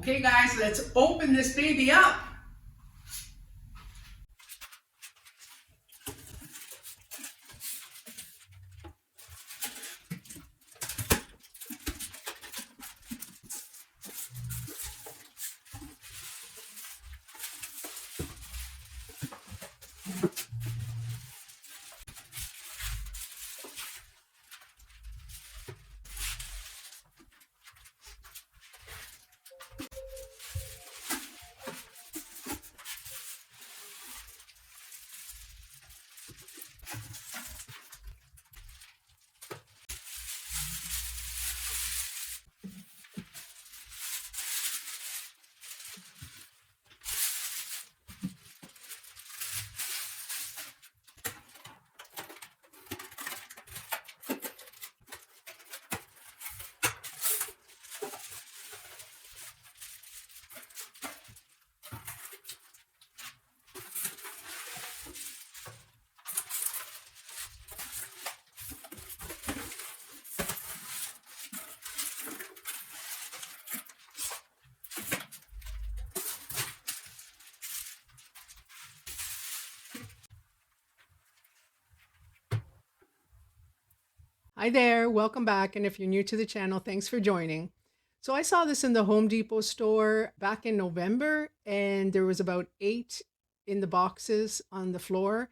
Okay guys, let's open this baby up. Hi there, welcome back. And if you're new to the channel, thanks for joining. So I saw this in the Home Depot store back in November, and there was about 8 in the boxes on the floor.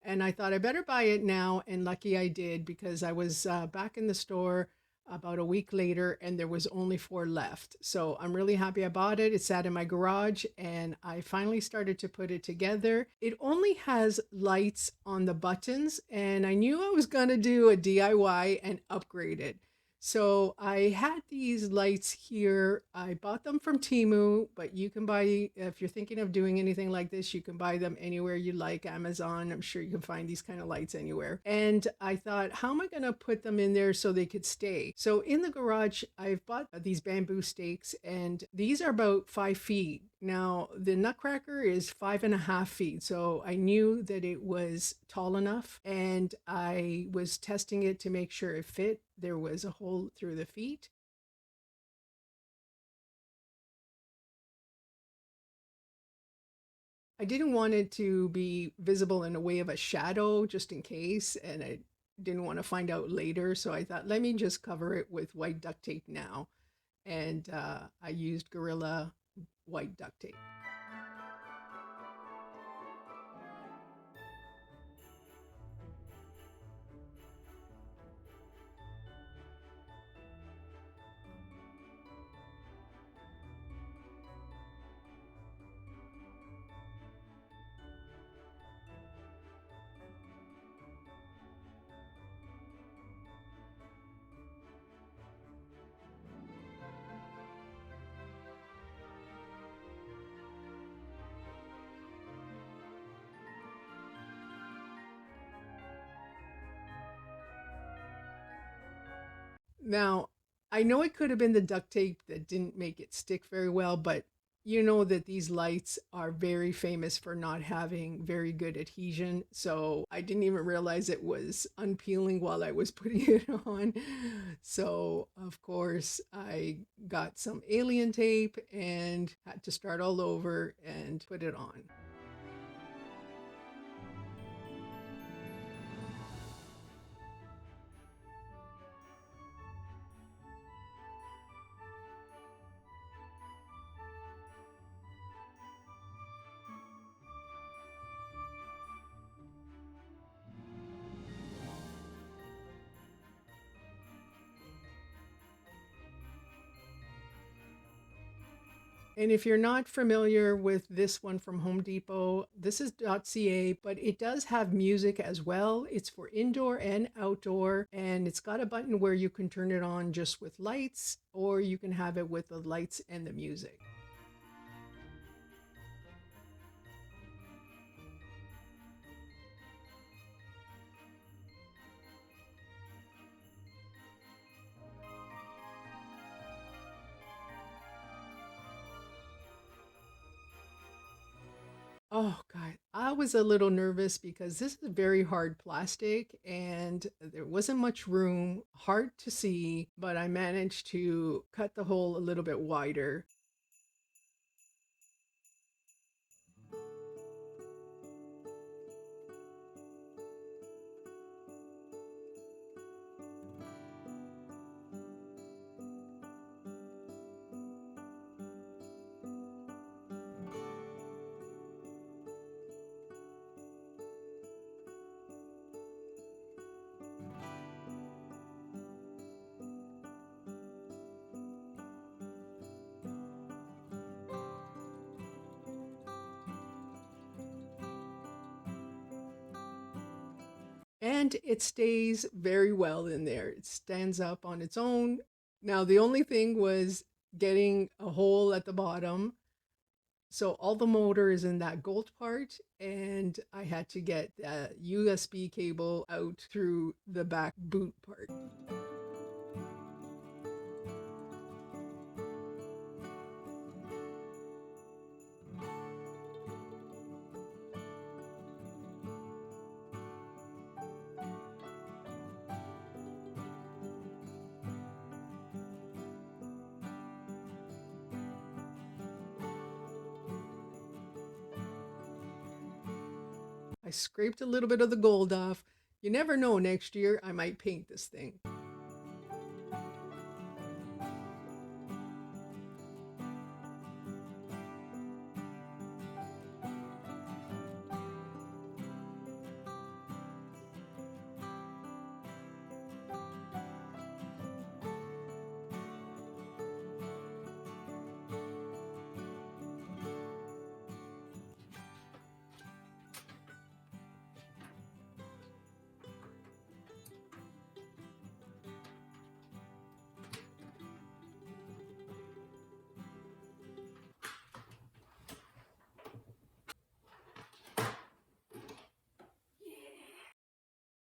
And I thought I better buy it now. And lucky I did, because I was back in the store about a week later and there was only 4 left. So I'm really happy I bought it. It sat in my garage and I finally started to put it together. It only has lights on the buttons, and I knew I was going to do a DIY and upgrade it. So I had these lights here. I bought them from Temu, but you can buy, if you're thinking of doing anything like this, you can buy them anywhere you like. Amazon, I'm sure you can find these kind of lights anywhere. And I thought, how am I going to put them in there so they could stay? So in the garage, I've bought these bamboo stakes, and these are about 5 feet. Now, the Nutcracker is 5.5 feet, so I knew that it was tall enough, and I was testing it to make sure it fit. There was a hole through the feet. I didn't want it to be visible in a way of a shadow, just in case, and I didn't want to find out later, so I thought, let me just cover it with white duct tape now. And I used Gorilla white duct tape. Now, I know it could have been the duct tape that didn't make it stick very well, but you know that these lights are very famous for not having very good adhesion. So I didn't even realize it was unpeeling while I was putting it on. So, of course, I got some alien tape and had to start all over and put it on. And if you're not familiar with this one from Home Depot, this is .ca, but it does have music as well. It's for indoor and outdoor, and it's got a button where you can turn it on just with lights, or you can have it with the lights and the music. Oh God, I was a little nervous because this is very hard plastic and there wasn't much room, hard to see, but I managed to cut the hole a little bit wider. and it stays very well in there. It stands up on its own. Now, the only thing was getting a hole at the bottom. So all the motor is in that gold part, and I had to get the USB cable out through the back boot part. I scraped a little bit of the gold off. You never know, next year I might paint this thing.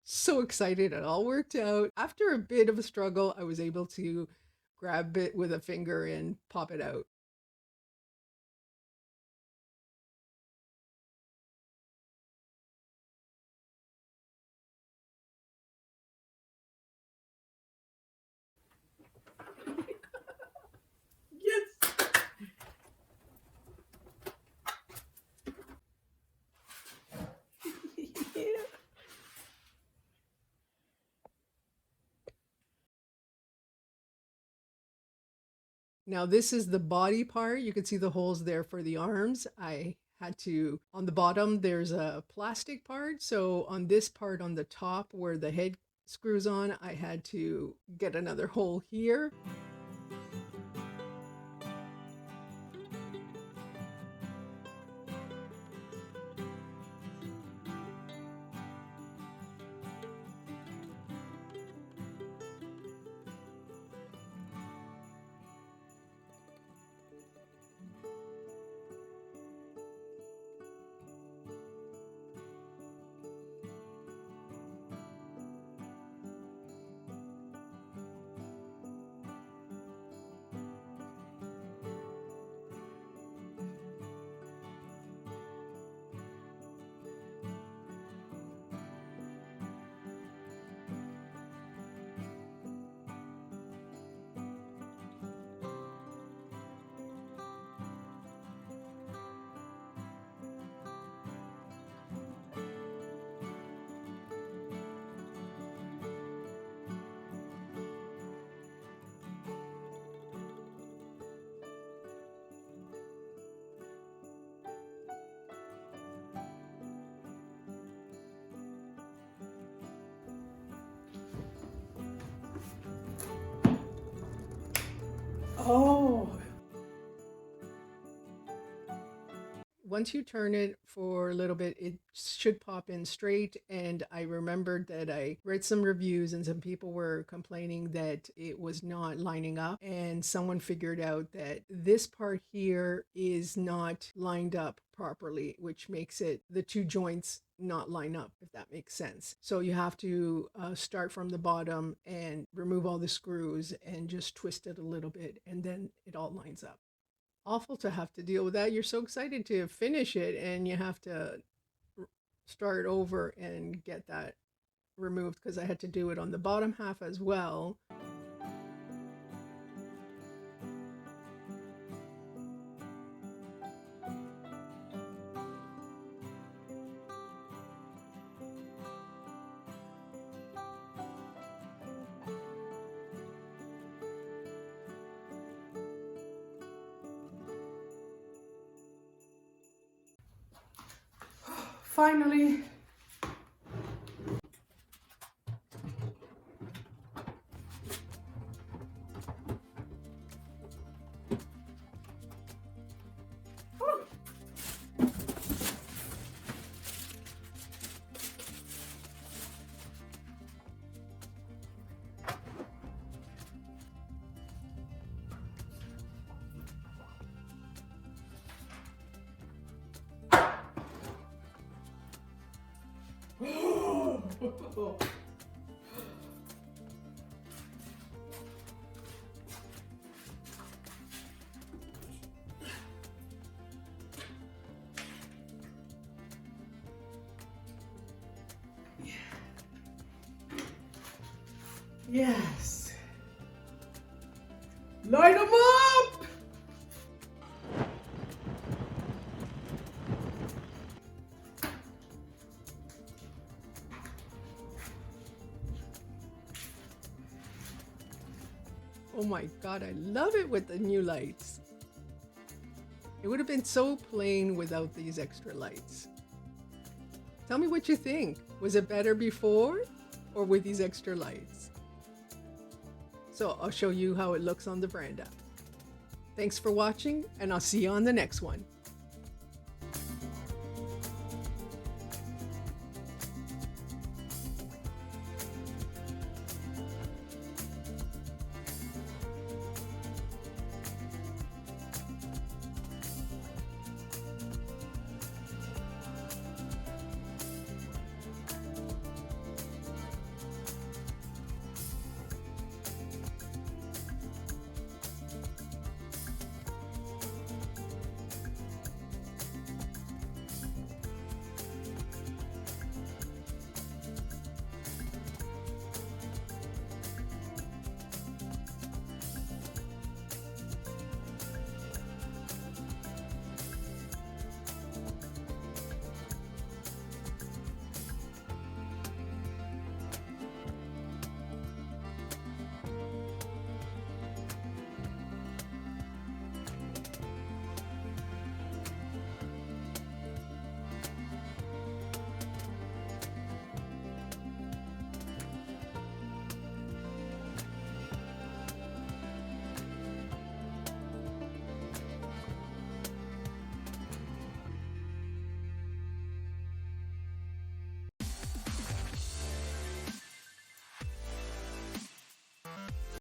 So excited, it all worked out. After a bit of a struggle, I was able to grab it with a finger and pop it out. Yes. Yeah. Now this is the body part. You can see the holes there for the arms. I had to, on the bottom, there's a plastic part. So on this part on the top where the head screws on, I had to get another hole here. Oh. Once you turn it for a little bit, it should pop in straight. And I remembered that I read some reviews and some people were complaining that it was not lining up. And someone figured out that this part here is not lined up properly, which makes it the two joints not line up, if that makes sense. So you have to start from the bottom and remove all the screws and just twist it a little bit, and then it all lines up. Awful to have to deal with that. You're so excited to finish it and you have to start over and get that removed, because I had to do it on the bottom half as well. Finally. Yes. Light them up! Oh my God, I love it with the new lights. It would have been so plain without these extra lights. Tell me what you think. Was it better before or with these extra lights? So I'll show you how it looks on the veranda. Thanks for watching, and I'll see you on the next one.